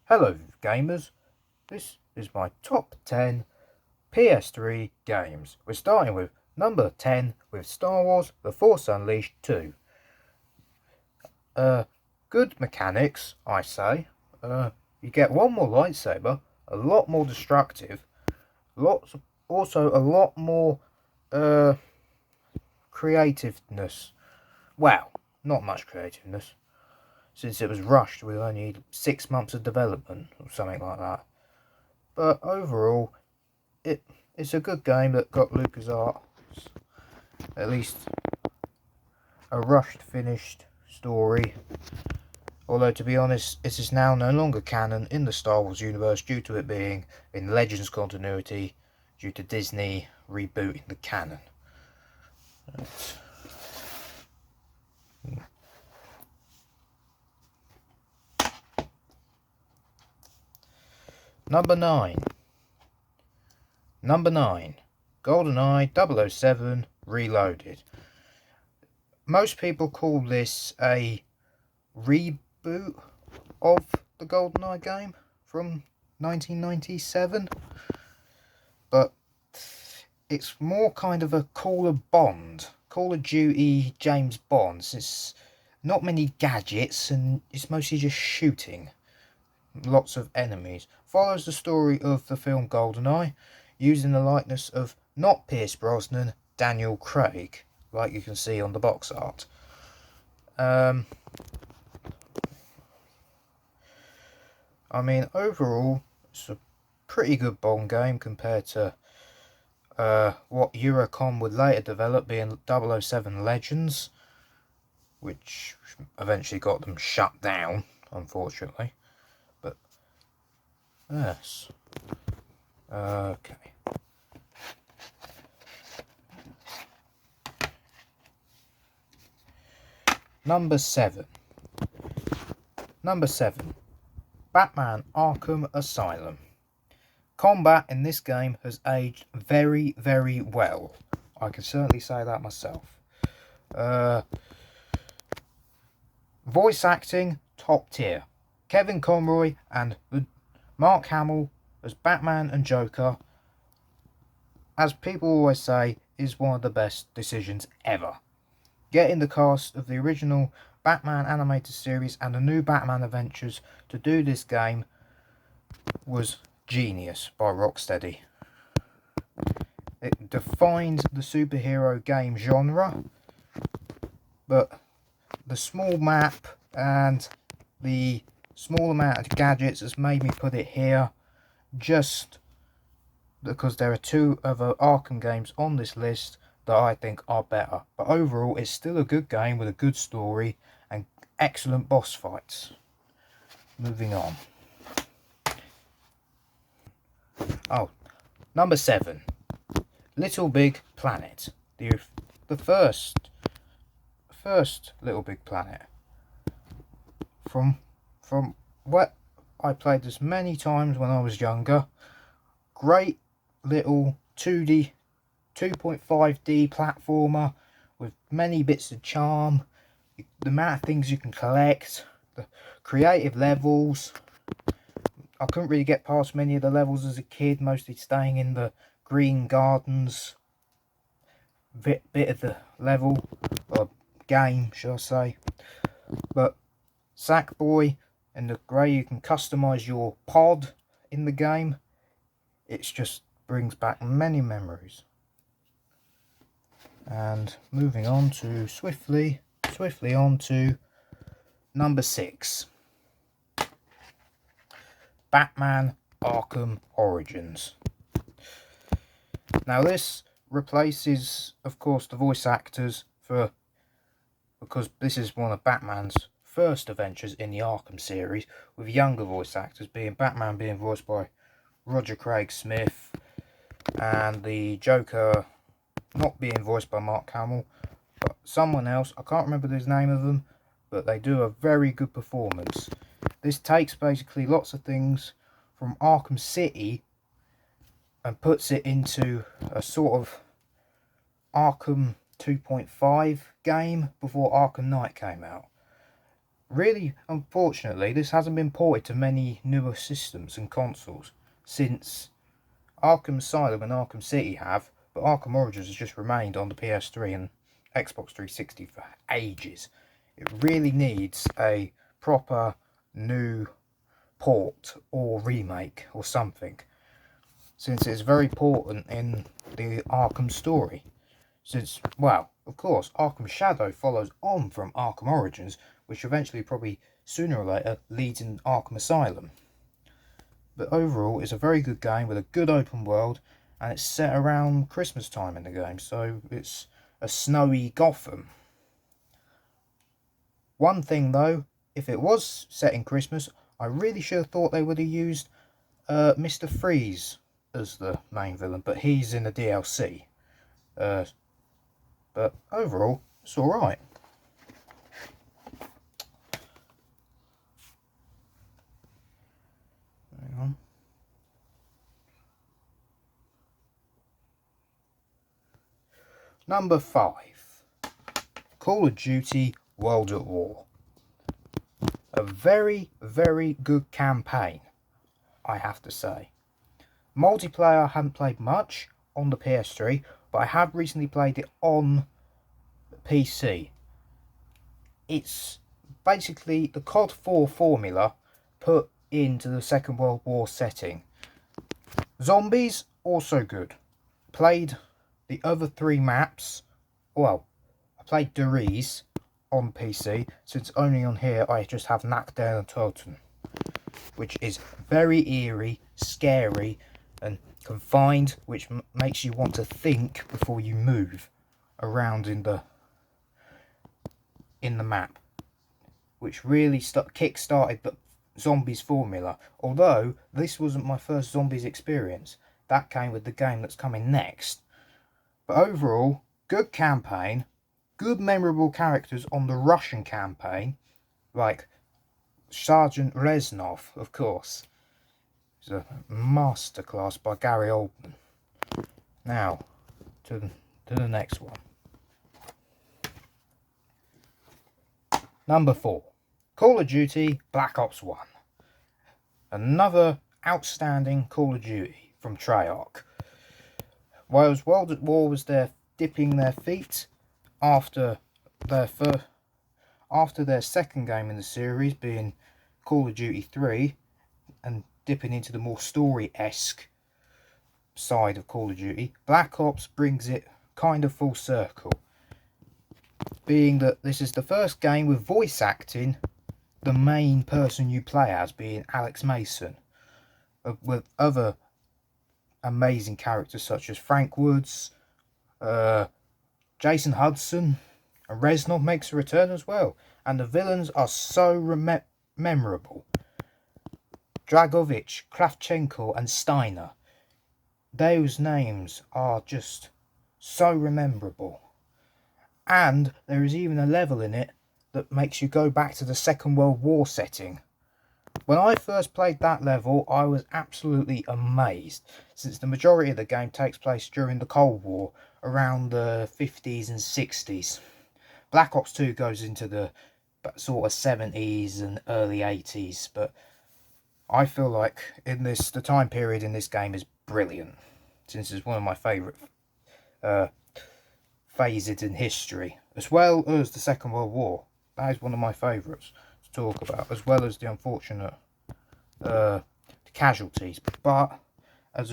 Hello gamers, this is my top 10 PS3 games. We're starting with number 10 with Star Wars The Force Unleashed 2. Good mechanics, I say. You get one more lightsaber, a lot more destructive, also a lot more creativeness. Well, not much creativeness, since it was rushed with only 6 months of development or something like that. But overall, it's a good game that got LucasArts at least a rushed finished story. Although to be honest, it is now no longer canon in the Star Wars universe due to it being in Legends continuity due to Disney rebooting the canon. Number 9. GoldenEye 007 Reloaded. Most people call this a reboot of the GoldenEye game from 1997, but it's more kind of a Call of Duty James Bond. It's not many gadgets and it's mostly just shooting lots of enemies. Follows the story of the film GoldenEye using the likeness of not Pierce Brosnan, Daniel Craig, like you can see on the box art. I mean, overall, it's a pretty good Bond game compared to what Eurocom would later develop, being 007 Legends, which eventually got them shut down, unfortunately. But, yes. Okay. Number 7. Batman Arkham Asylum. Combat in this game has aged very, very well. I can certainly say that myself. Voice acting, top tier. Kevin Conroy and Mark Hamill as Batman and Joker, as people always say, is one of the best decisions ever. Getting the cast of the original Batman animated series and the new Batman Adventures to do this game was genius by Rocksteady. It defined the superhero game genre, but the small map and the small amount of gadgets has made me put it here just because there are two other Arkham games on this list that I think are better. But overall, it's still a good game with a good story and excellent boss fights. Moving on. Oh, number 7. Little Big Planet. The first Little Big Planet. From what I played this many times when I was younger. Great little 2D 2.5D platformer with many bits of charm, the amount of things you can collect, the creative levels. I couldn't really get past many of the levels as a kid, mostly staying in the green gardens bit of the level, or game should I say. But Sackboy and the grey, you can customise your pod in the game. It's just brings back many memories. And moving on to swiftly on to number 6. Batman Arkham Origins. Now this replaces, of course, the voice actors because this is one of Batman's first adventures in the Arkham series, with younger voice actors, being Batman being voiced by Roger Craig Smith, and the Joker not being voiced by Mark Hamill, but someone else. I can't remember the name of them, but they do a very good performance. This takes basically lots of things from Arkham City and puts it into a sort of Arkham 2.5 game before Arkham Knight came out. Really, unfortunately, this hasn't been ported to many newer systems and consoles since Arkham Asylum and Arkham City have, but Arkham Origins has just remained on the PS3 and Xbox 360 for ages. It really needs a proper new port or remake or something, since it's very important in the Arkham story. Since, well, of course, Arkham Shadow follows on from Arkham Origins, which eventually, probably sooner or later, leads in Arkham Asylum. But overall, it's a very good game with a good open world, and it's set around Christmas time in the game, so it's a snowy Gotham. One thing though, if it was set in Christmas, I really should have thought they would have used Mr. Freeze as the main villain, but he's in the DLC. But overall, it's alright. Hang on. Number 5. Call of Duty World at War. A very, very good campaign, I have to say. Multiplayer I haven't played much on the PS3, but I have recently played it on PC. It's basically the COD 4 formula put into the Second World War setting. Zombies, also good. Played the other 3 maps. Well, I played Dries on PC, since only on here I just have Knockdown and Toten, which is very eerie, scary, and confined, which makes you want to think before you move around in the map, which really kick-started the Zombies formula. Although this wasn't my first Zombies experience, that came with the game that's coming next. But overall, good campaign, good memorable characters on the Russian campaign, like Sergeant Reznov, of course. It's a masterclass by Gary Oldman. Now, to the next one. Number 4. Call of Duty Black Ops 1. Another outstanding Call of Duty from Treyarch. Whilst World at War was there dipping their feet after their second game in the series, being Call of Duty 3, and dipping into the more story-esque side of Call of Duty, Black Ops brings it kind of full circle, being that this is the first game with voice acting the main person you play as being Alex Mason, with other amazing characters such as Frank Woods, Jason Hudson, and Reznov makes a return as well, and the villains are so memorable. Dragovich, Kravchenko and Steiner, those names are just so memorable. And there is even a level in it that makes you go back to the Second World War setting. When I first played that level, I was absolutely amazed, since the majority of the game takes place during the Cold War, around the 50s and 60s. Black Ops 2 goes into the sort of 70s and early 80s, but I feel like the time period in this game is brilliant, since it's one of my favourite phases in history, as well as the Second World War. That is one of my favourites to talk about, as well as the unfortunate casualties. But as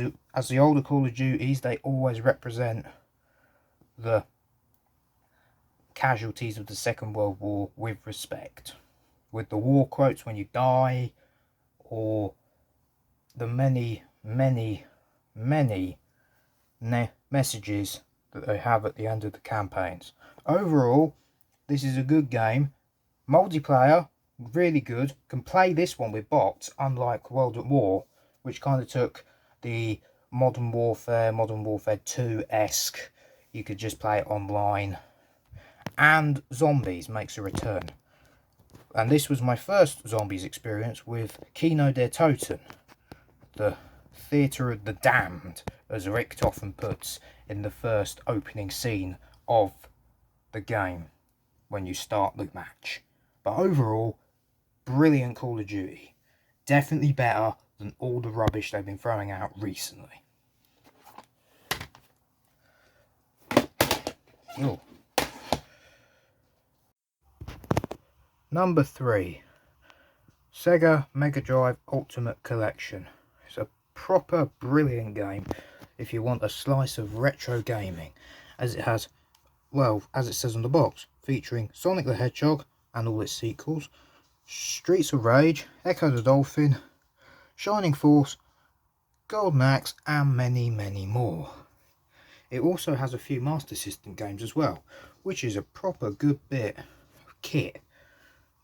the older Call of Duties, they always represent the casualties of the Second World War with respect, with the war quotes when you die, or the many messages that they have at the end of the campaigns. Overall, this is a good game. Multiplayer, really good. Can play this one with bots, unlike World at War, which kind of took the Modern Warfare 2-esque. You could just play it online. And Zombies makes a return. And this was my first Zombies experience with Kino der Toten, the Theatre of the Damned, as Rick often puts in the first opening scene of the game when you start the match. But overall, brilliant Call of Duty. Definitely better than all the rubbish they've been throwing out recently. Oh. Number 3. Sega Mega Drive Ultimate Collection. It's a proper brilliant game if you want a slice of retro gaming, as it has, well, as it says on the box, featuring Sonic the Hedgehog and all its sequels, Streets of Rage, Echo the Dolphin, Shining Force, Golden Axe, and many, many more. It also has a few Master System games as well, which is a proper good bit of kit.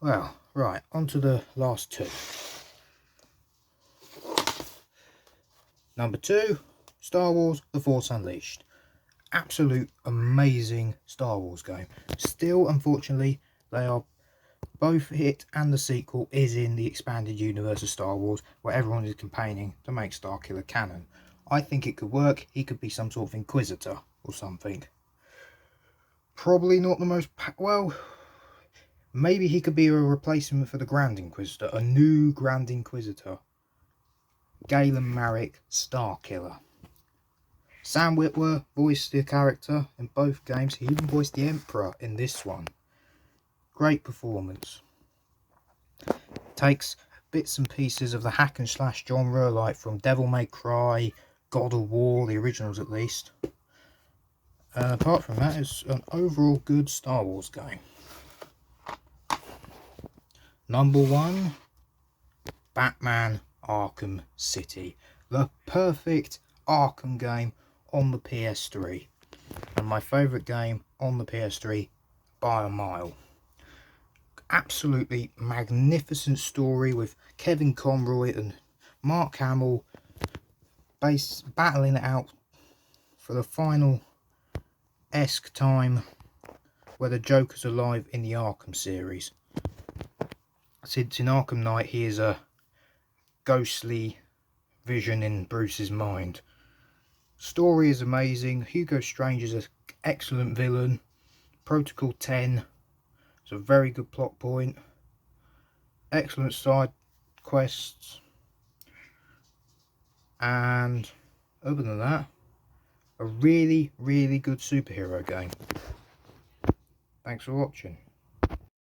Well, right, on to the last 2. Number 2, Star Wars The Force Unleashed. Absolute amazing Star Wars game. Still, unfortunately, they are both it and the sequel is in the expanded universe of Star Wars, where everyone is campaigning to make Starkiller canon. I think it could work. He could be some sort of Inquisitor or something. Probably not the most... well, maybe he could be a replacement for the Grand Inquisitor. A new Grand Inquisitor. Galen Marek, Starkiller. Sam Witwer voiced the character in both games. He even voiced the Emperor in this one. Great performance. Takes bits and pieces of the hack and slash genre, like from Devil May Cry, God of War, the originals at least. Apart from that, it's an overall good Star Wars game. Number 1, Batman Arkham City. The perfect Arkham game on the PS3. And my favourite game on the PS3 by a mile. Absolutely magnificent story with Kevin Conroy and Mark Hamill battling it out for the final-esque time where the Joker's alive in the Arkham series. Since in Arkham Knight he is a ghostly vision in Bruce's mind. Story is amazing. Hugo Strange is an excellent villain. Protocol 10 is a very good plot point. Excellent side quests. And other than that, a really, really good superhero game. Thanks for watching.